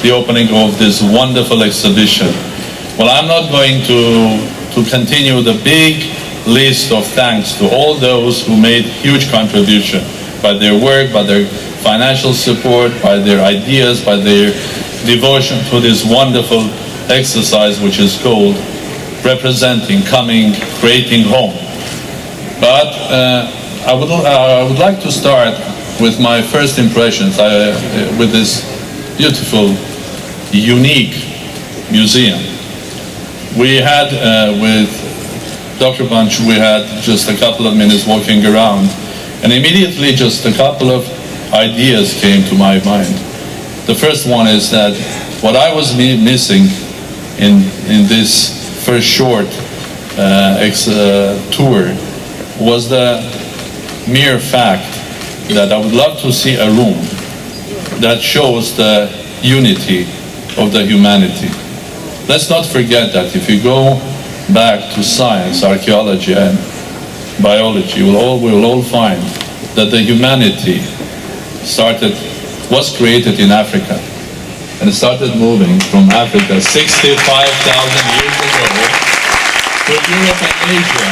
the opening of this wonderful exhibition. Well, I'm not going to continue the big list of thanks to all those who made huge contribution by their work, by their financial support, by their ideas, by their devotion to this wonderful exercise which is called representing, coming, creating home. But I would like to start with my first impressions with this beautiful, unique museum. We had, with Dr. Bunch, we had just a couple of minutes walking around, and immediately just a couple of ideas came to my mind. The first one is that what I was missing in this first short tour was the mere fact that I would love to see a room that shows the unity of the humanity. Let's not forget that if you go back to science, archaeology, and biology, we'll all find that the humanity was created in Africa, and it started moving from Africa 65,000 years ago to Europe and Asia.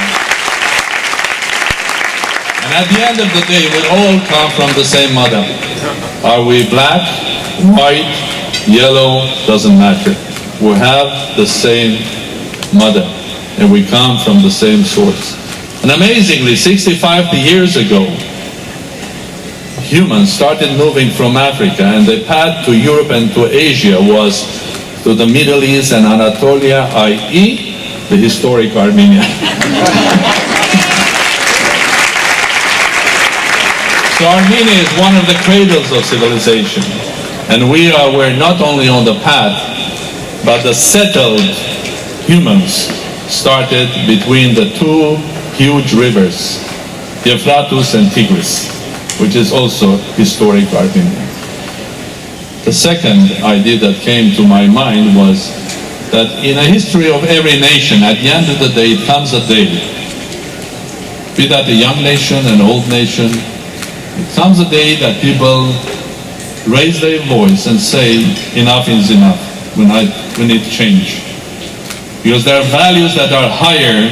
And at the end of the day, we all come from the same mother. Are we black, white, yellow, doesn't matter. We have the same mother, and we come from the same source. And amazingly, 65 years ago, humans started moving from Africa, and the path to Europe and to Asia was to the Middle East and Anatolia, i.e. the historic Armenia. So Armenia is one of the cradles of civilization, and we're not only on the path, but the settled humans started between the two huge rivers, Euphrates and Tigris, which is also historic Armenia. The second idea that came to my mind was that in a history of every nation, at the end of the day, it comes a day, be that a young nation, an old nation, it comes a day that people raise their voice and say, enough is enough, we need change. Because there are values that are higher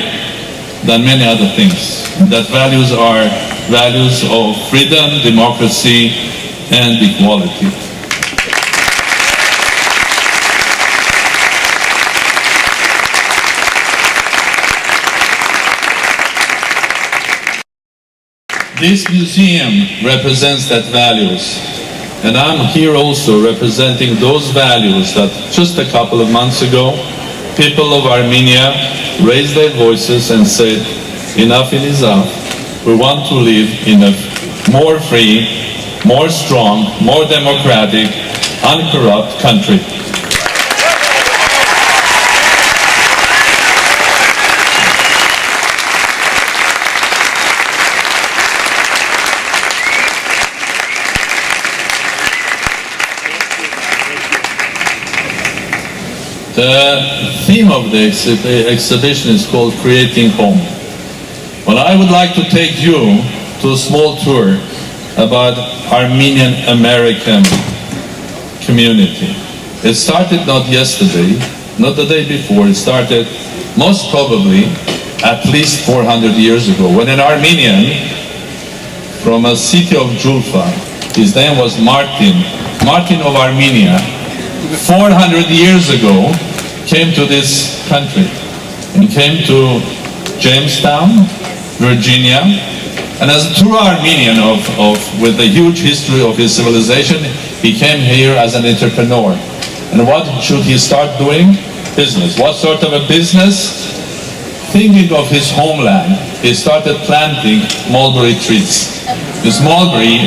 than many other things. That values are values of freedom, democracy, and equality. This museum represents that values, and I'm here also representing those values that just a couple of months ago, people of Armenia raised their voices and said, enough is enough. We want to live in a more free, more strong, more democratic, uncorrupt country. The theme of the exhibition is called Creating Home. Well, I would like to take you to a small tour about Armenian American community. It started not yesterday, not the day before, it started most probably at least 400 years ago, when an Armenian from a city of Julfa, his name was Martin of Armenia, 400 years ago came to this country and came to Jamestown, Virginia, and as a true Armenian with a huge history of his civilization, he came here as an entrepreneur. And what should he start doing? Business. What sort of a business? Thinking of his homeland, he started planting mulberry trees. This mulberry,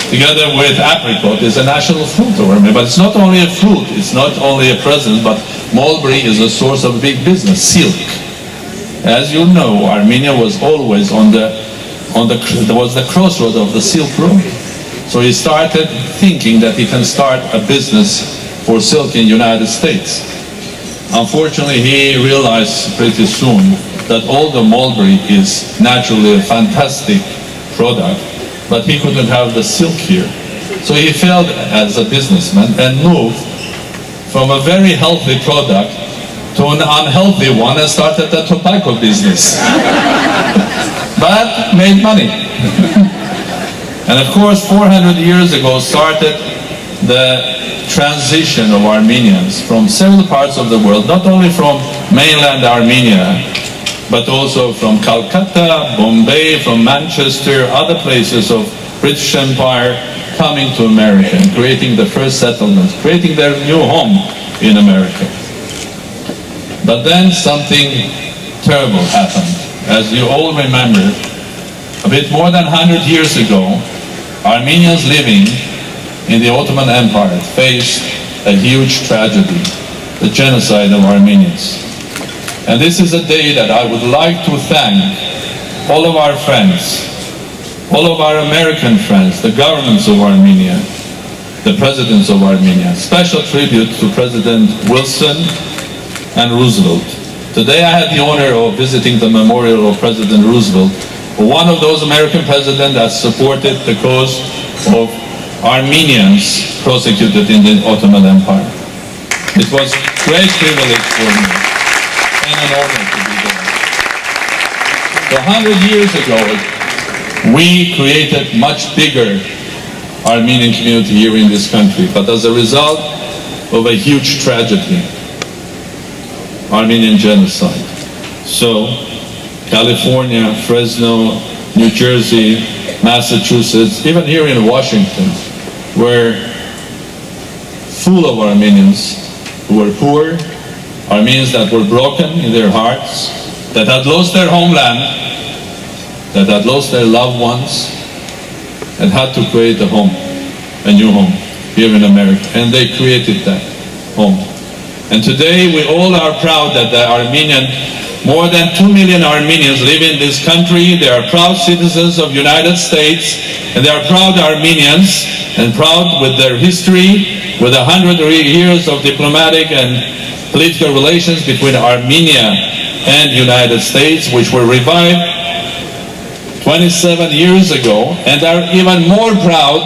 together with apricot, is a national fruit of Armenia. But it's not only a fruit, it's not only a present, but mulberry is a source of big business, silk. As you know, Armenia was always there was the crossroad of the Silk Road. So he started thinking that he can start a business for silk in the United States. Unfortunately, he realized pretty soon that all the mulberry is naturally a fantastic product, but he couldn't have the silk here. So he failed as a businessman and moved from a very healthy product to an unhealthy one and started the tobacco business. But made money. And of course, 400 years ago started the transition of Armenians from several parts of the world, not only from mainland Armenia, but also from Calcutta, Bombay, from Manchester, other places of British Empire, coming to America and creating the first settlements, creating their new home in America. But then something terrible happened. As you all remember, a bit more than 100 years ago, Armenians living in the Ottoman Empire faced a huge tragedy, the genocide of Armenians. And this is a day that I would like to thank all of our friends, all of our American friends, the governments of Armenia, the presidents of Armenia. Special tribute to President Wilson and Roosevelt. Today I had the honor of visiting the memorial of President Roosevelt, one of those American presidents that supported the cause of Armenians prosecuted in the Ottoman Empire. It was a great privilege for me and an honor to be there. So 100 years ago, we created much bigger Armenian community here in this country, but as a result of a huge tragedy, Armenian genocide. So California, Fresno, New Jersey, Massachusetts, even here in Washington, were full of Armenians who were poor, Armenians that were broken in their hearts, that had lost their homeland, that had lost their loved ones, and had to create a home, a new home, here in America. And they created that home. And today we all are proud that the more than 2 million Armenians live in this country. They are proud citizens of the United States, and they are proud Armenians, and proud with their history, with 100 years of diplomatic and political relations between Armenia and the United States, which were revived 27 years ago, and are even more proud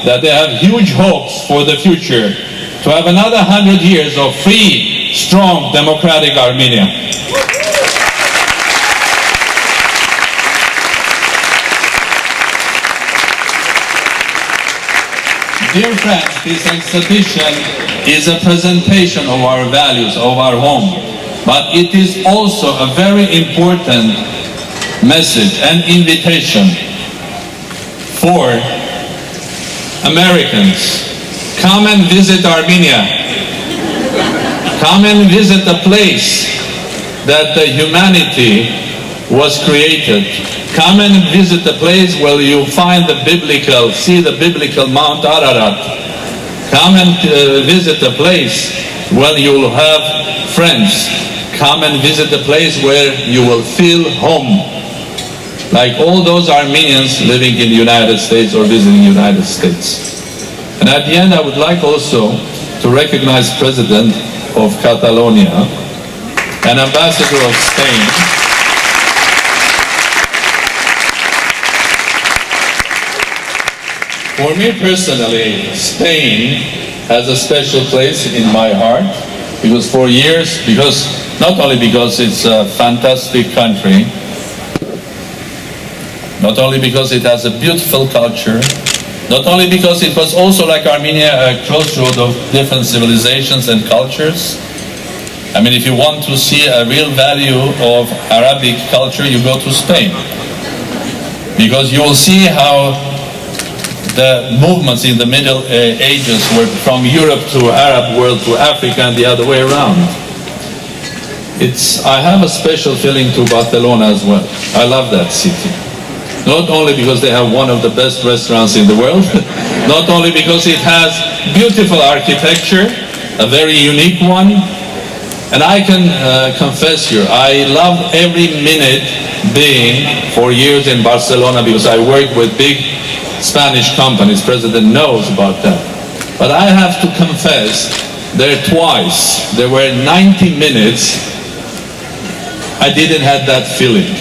that they have huge hopes for the future, to have another 100 years of free, strong, democratic Armenia. Dear friends, this exhibition is a presentation of our values, of our home, but it is also a very important message and invitation for Americans. Come and visit Armenia. Come and visit the place that the humanity was created. Come and visit the place where you find see the biblical Mount Ararat. Come and visit the place where you will have friends. Come and visit the place where you will feel home. Like all those Armenians living in the United States or visiting the United States. And at the end, I would like also to recognize President of Catalonia and Ambassador of Spain. For me personally, Spain has a special place in my heart because for years, not only because it's a fantastic country, not only because it has a beautiful culture, not only because it was also like Armenia, a crossroad of different civilizations and cultures. I mean, if you want to see a real value of Arabic culture, you go to Spain. Because you will see how the movements in the Middle Ages were from Europe to Arab world to Africa and the other way around. I have a special feeling to Barcelona as well. I love that city. Not only because they have one of the best restaurants in the world, not only because it has beautiful architecture, a very unique one, and I can confess here, I love every minute being for years in Barcelona because I work with big Spanish companies. President knows about that. But I have to confess, there were 90 minutes, I didn't have that feeling.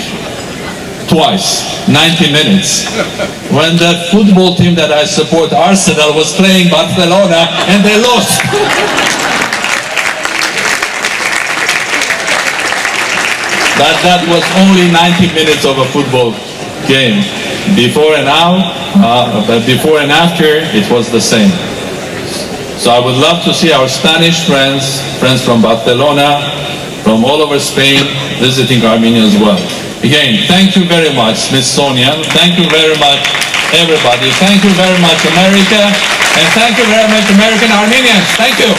Twice, 90 minutes. When the football team that I support, Arsenal, was playing Barcelona and they lost. that was only 90 minutes of a football game. Before and after, it was the same. So I would love to see our Spanish friends from Barcelona, from all over Spain, visiting Armenia as well. Again, thank you very much, Smithsonian. Thank you very much, everybody. Thank you very much, America. And thank you very much, American Armenians. Thank you.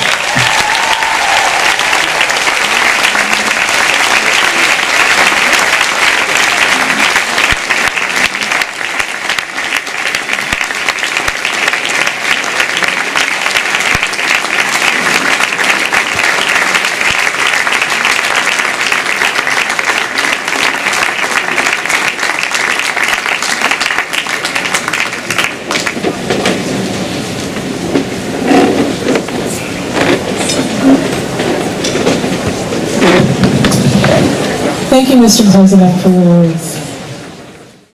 Thank you, Mr. President, for your words.